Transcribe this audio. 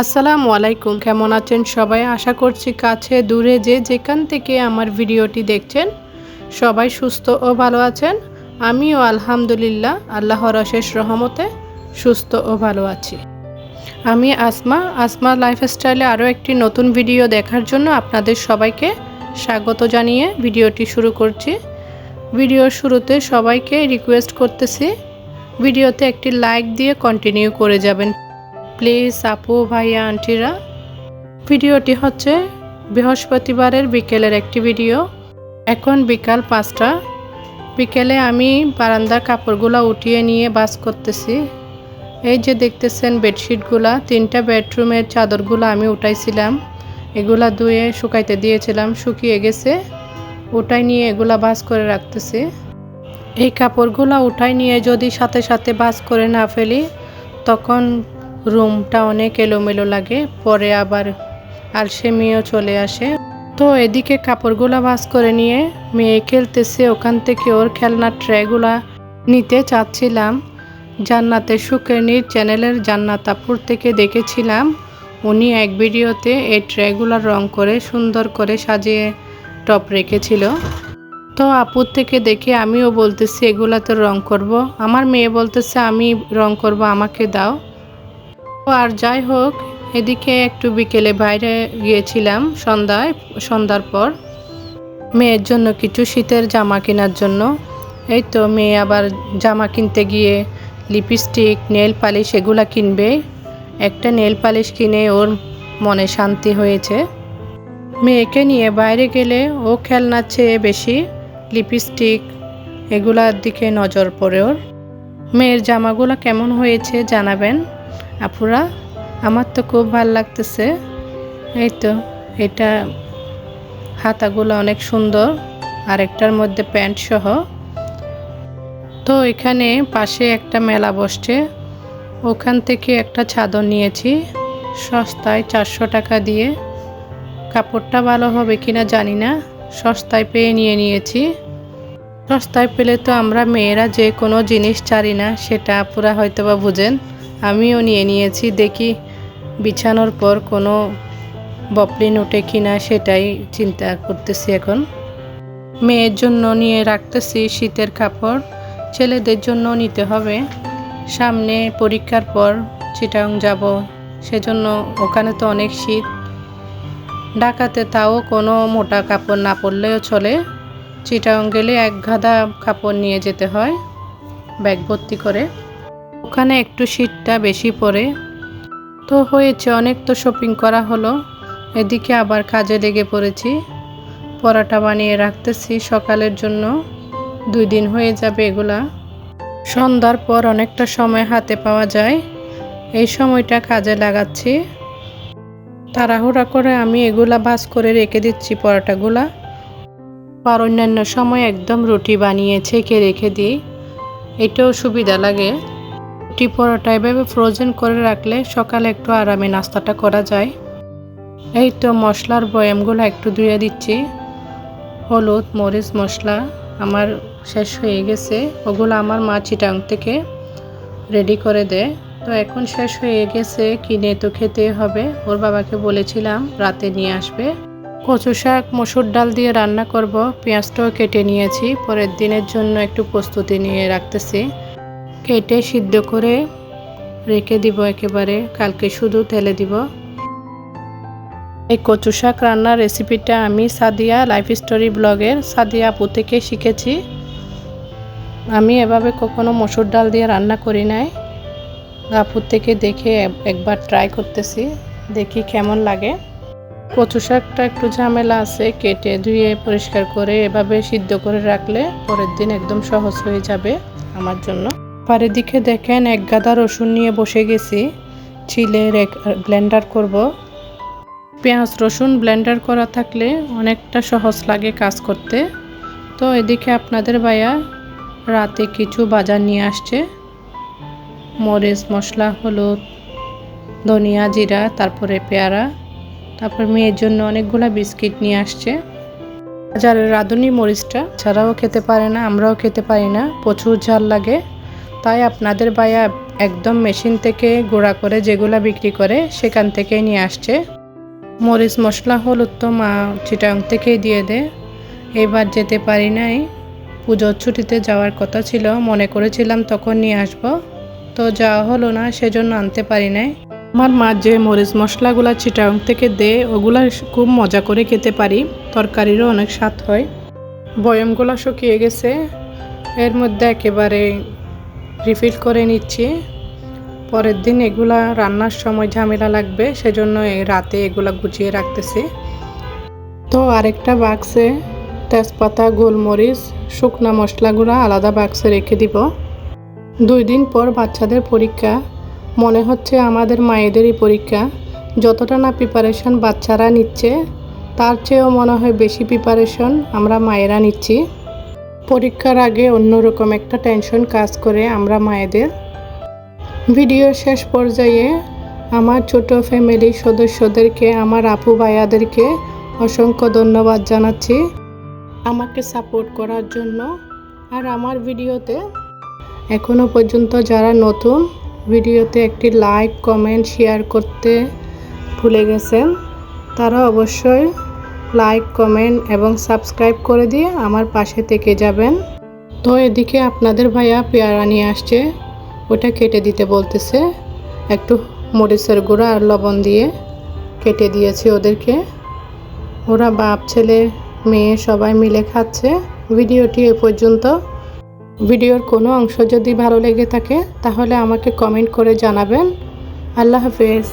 আসসালামু আলাইকুম, কেমন আছেন সবাই? আশা করছি কাছে দূরে যে যেখান থেকে আমার ভিডিওটি দেখছেন সবাই সুস্থ ও ভালো আছেন। আমিও আলহামদুলিল্লাহ আল্লাহর অশেষ রহমতে সুস্থ ও ভালো আছি। আমি আসমা লাইফস্টাইলে আরও একটি নতুন ভিডিও দেখার জন্য আপনাদের সবাইকে স্বাগত জানিয়ে ভিডিওটি শুরু করছি। ভিডিওর শুরুতে সবাইকে রিকোয়েস্ট করতেছি ভিডিওতে একটি লাইক দিয়ে কন্টিনিউ করে যাবেন প্লিজ আপু ভাইয়া আন্টিরা। ভিডিওটি হচ্ছে বৃহস্পতিবারের বিকেলের একটি ভিডিও। এখন বিকাল 5টা। বিকেলে আমি বারান্দার কাপড়গুলো উঠিয়ে নিয়ে বাস করতেছি। এই যে দেখতেছেন বেডশিটগুলা, 3টা বেডরুমের চাদরগুলো আমি উঠাইছিলাম, এগুলা ধুয়ে শুকাইতে দিয়েছিলাম, শুকিয়ে গেছে। উঠাই নিয়ে এগুলা বাস করে রাখতেছি। এই কাপড়গুলো উঠাই নিয়ে যদি সাথে সাথে বাস করে না ফেলি তখন রুমটা অনেক এলোমেলো লাগে, পরে আবার আলসেমিও চলে আসে। তো এদিকে কাপড়গুলো ভাঁজ করে নিয়ে মেয়ে খেলতেছে, ওখান থেকে ওর খেলনার ট্রেগুলা নিতে চাচ্ছিলাম। জান্নাতে সুকেনির চ্যানেলের জান্নাত আপুর থেকে দেখেছিলাম, উনি এক ভিডিওতে এই ট্রেগুলা রং করে সুন্দর করে সাজিয়ে টপ রেখেছিল। তো আপুর থেকে দেখে আমিও বলতেছি এগুলাতে রং করব। আমার মেয়ে বলতেছে আমি রং করব, আমাকে দাও। আর যাই হোক, এদিকে একটু বিকেলে বাইরে গিয়েছিলাম সন্ধ্যার পর মেয়ের জন্য কিছু শীতের জামা কেনার জন্য। এই তো মেয়ে আবার জামা কিনতে গিয়ে লিপস্টিক, নেল পালিশ এগুলা কিনবে। একটা নেল পালিশ কিনে ওর মনে শান্তি হয়েছে। মেয়েকে নিয়ে বাইরে গেলে ও খেলনার চেয়ে বেশি লিপস্টিক এগুলার দিকে নজর পড়ে ওর। মেয়ের জামাগুলো কেমন হয়েছে জানাবেন আপুরা, আমার তো খুব ভালো লাগতেছে। এই তো এটা হাতাগুলো অনেক সুন্দর, আর একটার মধ্যে প্যান্ট সহ। তো এখানে পাশে একটা মেলা বসছে, ওখান থেকে একটা চাদর নিয়েছি সস্তায় 400 টাকা দিয়ে। কাপড়টা ভালো হবে কিনা জানি না, সস্তায় পেয়ে নিয়েছি। সস্তায় পেলে তো আমরা মেয়েরা যে কোনো জিনিস ছাড়ি না, সেটা আপুরা হয়তো বা বুঝেন। আমিও নিয়েছি, দেখি বিছানোর পর কোনো বপলিন ওঠে কিনা সেটাই চিন্তা করতেছি। এখন মেয়ের জন্য নিয়ে রাখতেছি শীতের কাপড়, ছেলেদের জন্য নিতে হবে। সামনে পরীক্ষার পর চিটাং যাব, সেজন্য ওখানে তো অনেক শীত। ঢাকাতে তাও কোনো মোটা কাপড় না পরলেও চলে, চিটাং গেলে এক গাদা কাপড় নিয়ে যেতে হয় ব্যাগ ভর্তি করে। ওখানে একটু শীতটা বেশি পড়ে। তো হয়েছে অনেক, তো শপিং করা হলো। এদিকে আবার কাজে লেগে পড়েছি, পরোটা বানিয়ে রাখতেছি সকালের জন্য, 2 দিন হয়ে যাবে এগুলা। সন্ধ্যার পর অনেকটা সময় হাতে পাওয়া যায়, এই সময়টা কাজে লাগাচ্ছি। তাড়াহুড়া করে আমি এগুলা ভাঁজ করে রেখে দিচ্ছি পরোটাগুলা। আর অন্যান্য সময় একদম রুটি বানিয়ে ছেঁকে রেখে দিই, এটাও সুবিধা লাগে। রুটি পরোটা এভাবে ফ্রোজেন করে রাখলে সকালে একটু আরামে নাস্তাটা করা যায়। এই তো মশলার বয়ামগুলো একটু ধুয়ে দিচ্ছি। হলুদ মরিচ মশলা আমার শেষ হয়ে গেছে, ওগুলো আমার মা চিটাং থেকে রেডি করে দেয়। তো এখন শেষ হয়ে গেছে, কিনে তো খেতে হবে। ওর বাবাকে বলেছিলাম রাতে নিয়ে আসবে। কচু শাক মসুর ডাল দিয়ে রান্না করব, পেঁয়াজটাও কেটে নিয়েছি, পরের দিনের জন্য একটু প্রস্তুতি নিয়ে রাখতেছি। কেটে সিদ্ধ করে রেখে দিব একেবারে, কালকে শুধু তেলে দিব। এই কচু শাক রান্নার রেসিপিটা আমি সাদিয়া লাইফ স্টোরি ব্লগের সাদিয়া আপু থেকে শিখেছি। আমি এভাবে কখনো মসুর ডাল দিয়ে রান্না করি নাই, আপুর থেকে দেখে একবার ট্রাই করতেছি, দেখি কেমন লাগে। কচু শাকটা একটু ঝামেলা আছে, কেটে ধুয়ে পরিষ্কার করে এভাবে সিদ্ধ করে রাখলে পরের দিন একদম সহজ হয়ে যাবে আমার জন্য। পারের দিকে দেখেন এক গাদা রসুন নিয়ে বসে গেছি, ছিলে ব্লেন্ডার করব। পেঁয়াজ রসুন ব্লেন্ডার করা থাকলে অনেকটা সহজ লাগে কাজ করতে। তো এদিকে আপনাদের ভাইয়া রাতে কিছু বাজার নিয়ে আসছে, মরিচ মশলা, হলুদ, ধনিয়া, জিরা, তারপরে পেয়ারা, তারপর মেয়ের জন্য অনেকগুলা বিস্কিট নিয়ে আসছে। বাজারের রাঁধুনি মরিচটা ছাড়াও খেতে পারে না, আমরাও খেতে পারি না, প্রচুর ঝাল লাগে। তাই আপনাদের ভাইয়া একদম মেশিন থেকে গুঁড়া করে যেগুলা বিক্রি করে সেখান থেকেই নিয়ে আসছে। মরিচ মশলা হলুদ তো মা চিটাগাং থেকেই দিয়ে দেয়। এবার যেতে পারি নাই, পুজোর ছুটিতে যাওয়ার কথা ছিল, মনে করেছিলাম তখন নিয়ে আসব, তো যাওয়া হলো না, সেজন্য আনতে পারি নাই। আমার মা যে মরিচ মশলাগুলো চিটাগাং থেকে দেয় ওগুলা খুব মজা করে খেতে পারি, তরকারিরও অনেক স্বাদ হয়। বয়মগুলো শুকিয়ে গেছে, এর মধ্যে একেবারে রিফিল করে নিচ্ছি। পরের দিন এগুলা রান্নার সময় ঝামেলা লাগবে, সেজন্য এই রাতে এগুলা গুছিয়ে রাখতেছি। তো আরেকটা বাক্সে তেজপাতা, গোলমরিচ, শুকনা মশলাগুলো আলাদা বাক্সে রেখে দিব। 2 দিন পর বাচ্চাদের পরীক্ষা, মনে হচ্ছে আমাদের মায়েদেরই পরীক্ষা। যতটা না প্রিপারেশন বাচ্চারা নিচ্ছে তার চেয়েও মনে হয় বেশি প্রিপারেশন আমরা মায়েরা নিচ্ছি। পরীক্ষার আগে অন্যরকম একটা টেনশন কাজ করে আমরা মায়েদের। ভিডিও শেষ পর্যায়ে আমার ছোট ফ্যামিলির সদস্যদেরকে, আমার আপু ভাইয়াদেরকে অসংখ্য ধন্যবাদ জানাচ্ছি আমাকে সাপোর্ট করার জন্য। আর আমার ভিডিওতে এখনও পর্যন্ত যারা নতুন, ভিডিওতে একটি লাইক, কমেন্ট, শেয়ার করতে ভুলে গেছেন, তারা অবশ্যই লাইক, কমেন্ট এবং সাবস্ক্রাইব করে দিয়ে আমার পাশে থেকে যাবেন। তো এদিকে আপনাদের ভাইয়া পেয়ারা নিয়ে আসছে, ওটা কেটে দিতে বলতেছে। একটু মরিচের গুঁড়া আর লবণ দিয়ে কেটে দিয়েছি ওদেরকে। ওরা বাপ ছেলে মেয়ে সবাই মিলে খাচ্ছে। ভিডিওটি এ পর্যন্ত। ভিডিওর কোনো অংশ যদি ভালো লেগে থাকে তাহলে আমাকে কমেন্ট করে জানাবেন। আল্লাহ হাফেজ।